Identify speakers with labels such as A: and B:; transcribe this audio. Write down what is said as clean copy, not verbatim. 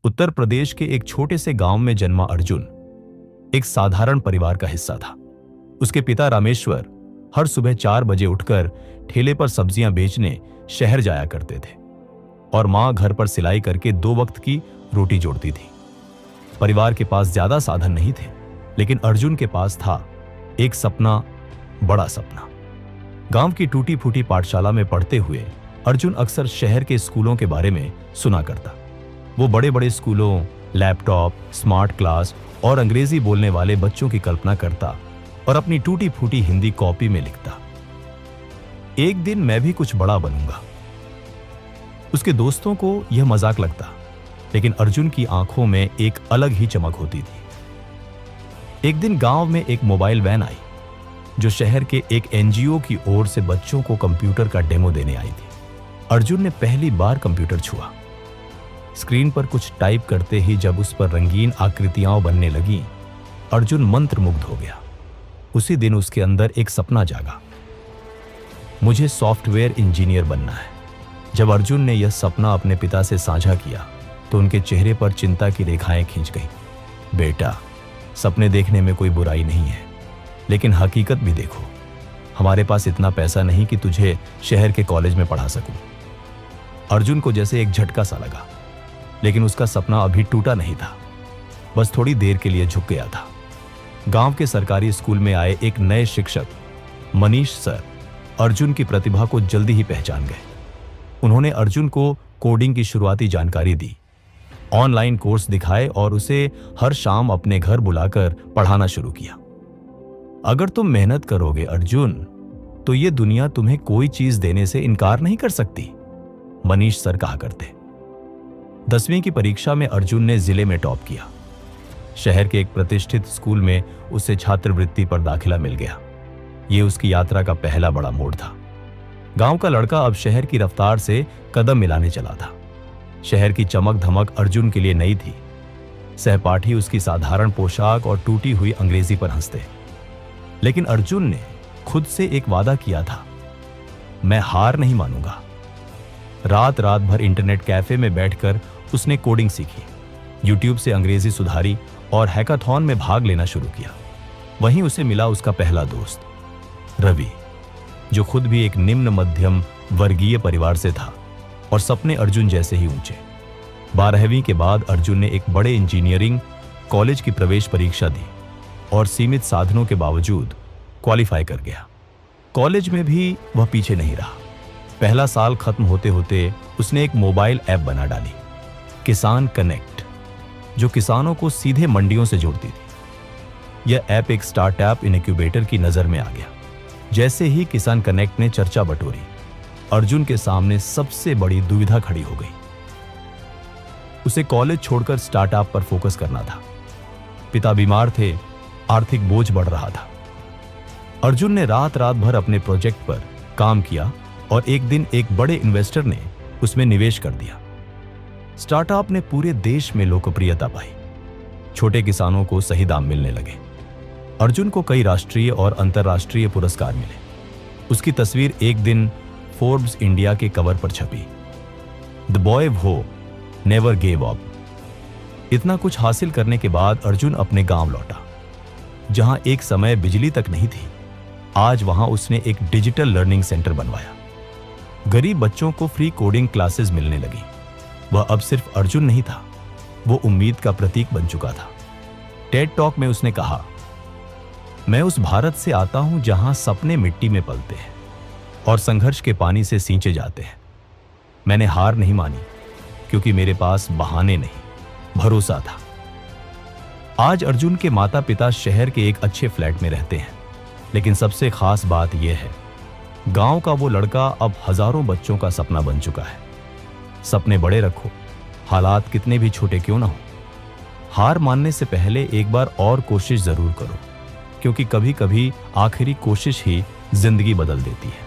A: उत्तर प्रदेश के एक छोटे से गांव में जन्मा अर्जुन एक साधारण परिवार का हिस्सा था। उसके पिता रामेश्वर हर सुबह 4 बजे उठकर ठेले पर सब्जियां बेचने शहर जाया करते थे और मां घर पर सिलाई करके 2 वक्त की रोटी जोड़ती थी। परिवार के पास ज्यादा साधन नहीं थे, लेकिन अर्जुन के पास था एक सपना, बड़ा सपना। गांव की टूटी फूटी पाठशाला में पढ़ते हुए अर्जुन अक्सर शहर के स्कूलों के बारे में सुना करता। वो बड़े बड़े स्कूलों, लैपटॉप, स्मार्ट क्लास और अंग्रेजी बोलने वाले बच्चों की कल्पना करता और अपनी टूटी फूटी हिंदी कॉपी में लिखता, एक दिन मैं भी कुछ बड़ा बनूंगा। उसके दोस्तों को यह मजाक लगता, लेकिन अर्जुन की आंखों में एक अलग ही चमक होती थी। एक दिन गांव में एक मोबाइल वैन आई जो शहर के एक एनजीओ की ओर से बच्चों को कंप्यूटर का डेमो देने आई थी। अर्जुन ने पहली बार कंप्यूटर छुआ। स्क्रीन पर कुछ टाइप करते ही जब उस पर रंगीन आकृतियां बनने लगीं, अर्जुन मंत्रमुग्ध हो गया। उसी दिन उसके अंदर एक सपना जागा, मुझे सॉफ्टवेयर इंजीनियर बनना है। जब अर्जुन ने यह सपना अपने पिता से साझा किया तो उनके चेहरे पर चिंता की रेखाएं खिंच गईं। बेटा, सपने देखने में कोई बुराई नहीं है, लेकिन हकीकत भी देखो। हमारे पास इतना पैसा नहीं कि तुझे शहर के कॉलेज में पढ़ा सकूं। अर्जुन को जैसे एक झटका सा लगा, लेकिन उसका सपना अभी टूटा नहीं था, बस थोड़ी देर के लिए झुक गया था। गांव के सरकारी स्कूल में आए एक नए शिक्षक मनीष सर अर्जुन की प्रतिभा को जल्दी ही पहचान गए। उन्होंने अर्जुन को कोडिंग की शुरुआती जानकारी दी, ऑनलाइन कोर्स दिखाए और उसे हर शाम अपने घर बुलाकर पढ़ाना शुरू किया। अगर तुम मेहनत करोगे अर्जुन, तो ये दुनिया तुम्हें कोई चीज देने से इनकार नहीं कर सकती, मनीष सर कहा करते। 10वीं की परीक्षा में अर्जुन ने जिले में टॉप किया। शहर के एक प्रतिष्ठित स्कूल में उसे छात्रवृत्ति पर दाखिला मिल गया। यह उसकी यात्रा का पहला बड़ा मोड़ था। गांव का लड़का अब शहर की रफ्तार से कदम मिलाने चला था। शहर की चमक धमक अर्जुन के लिए नई थी। सहपाठी उसकी साधारण पोशाक और टूटी हुई अंग्रेजी पर हंसते, लेकिन अर्जुन ने खुद से एक वादा किया था, मैं हार नहीं मानूंगा। रात रात भर इंटरनेट कैफे में बैठकर उसने कोडिंग सीखी, यूट्यूब से अंग्रेजी सुधारी और हैकाथॉन में भाग लेना शुरू किया। वहीं उसे मिला उसका पहला दोस्त रवि, जो खुद भी एक निम्न मध्यम वर्गीय परिवार से था और सपने अर्जुन जैसे ही ऊंचे। 12वीं के बाद अर्जुन ने एक बड़े इंजीनियरिंग कॉलेज की प्रवेश परीक्षा दी और सीमित साधनों के बावजूद क्वालिफाई कर गया। कॉलेज में भी वह पीछे नहीं रहा। पहला साल खत्म होते होते उसने एक मोबाइल ऐप बना डाली, किसान कनेक्ट, जो किसानों को सीधे मंडियों से जोड़ती थी। यह ऐप एक स्टार्टअप इनक्यूबेटर की नजर में आ गया। जैसे ही किसान कनेक्ट ने चर्चा बटोरी, अर्जुन के सामने सबसे बड़ी दुविधा खड़ी हो गई। उसे कॉलेज छोड़कर स्टार्टअप पर फोकस करना था। पिता बीमार थे, आर्थिक बोझ बढ़ रहा था। अर्जुन ने रात रात भर अपने प्रोजेक्ट पर काम किया और एक दिन एक बड़े इन्वेस्टर ने उसमें निवेश कर दिया। स्टार्टअप ने पूरे देश में लोकप्रियता पाई। छोटे किसानों को सही दाम मिलने लगे। अर्जुन को कई राष्ट्रीय और अंतर्राष्ट्रीय पुरस्कार मिले। उसकी तस्वीर एक दिन फोर्ब्स इंडिया के कवर पर छपी, the boy who never gave up. इतना कुछ हासिल करने के बाद अर्जुन अपने गांव लौटा, जहां एक समय बिजली तक नहीं थी। आज वहां उसने एक डिजिटल लर्निंग सेंटर बनवाया। गरीब बच्चों को फ्री कोडिंग क्लासेस मिलने लगी। वह अब सिर्फ अर्जुन नहीं था, वो उम्मीद का प्रतीक बन चुका था। टेड टॉक में उसने कहा, मैं उस भारत से आता हूं जहां सपने मिट्टी में पलते हैं और संघर्ष के पानी से सींचे जाते हैं। मैंने हार नहीं मानी, क्योंकि मेरे पास बहाने नहीं, भरोसा था। आज अर्जुन के माता पिता शहर के एक अच्छे फ्लैट में रहते हैं, लेकिन सबसे खास बात यह है, गांव का वो लड़का अब हजारों बच्चों का सपना बन चुका है। सपने बड़े रखो, हालात कितने भी छोटे क्यों ना हो। हार मानने से पहले एक बार और कोशिश जरूर करो, क्योंकि कभी कभी आखिरी कोशिश ही जिंदगी बदल देती है।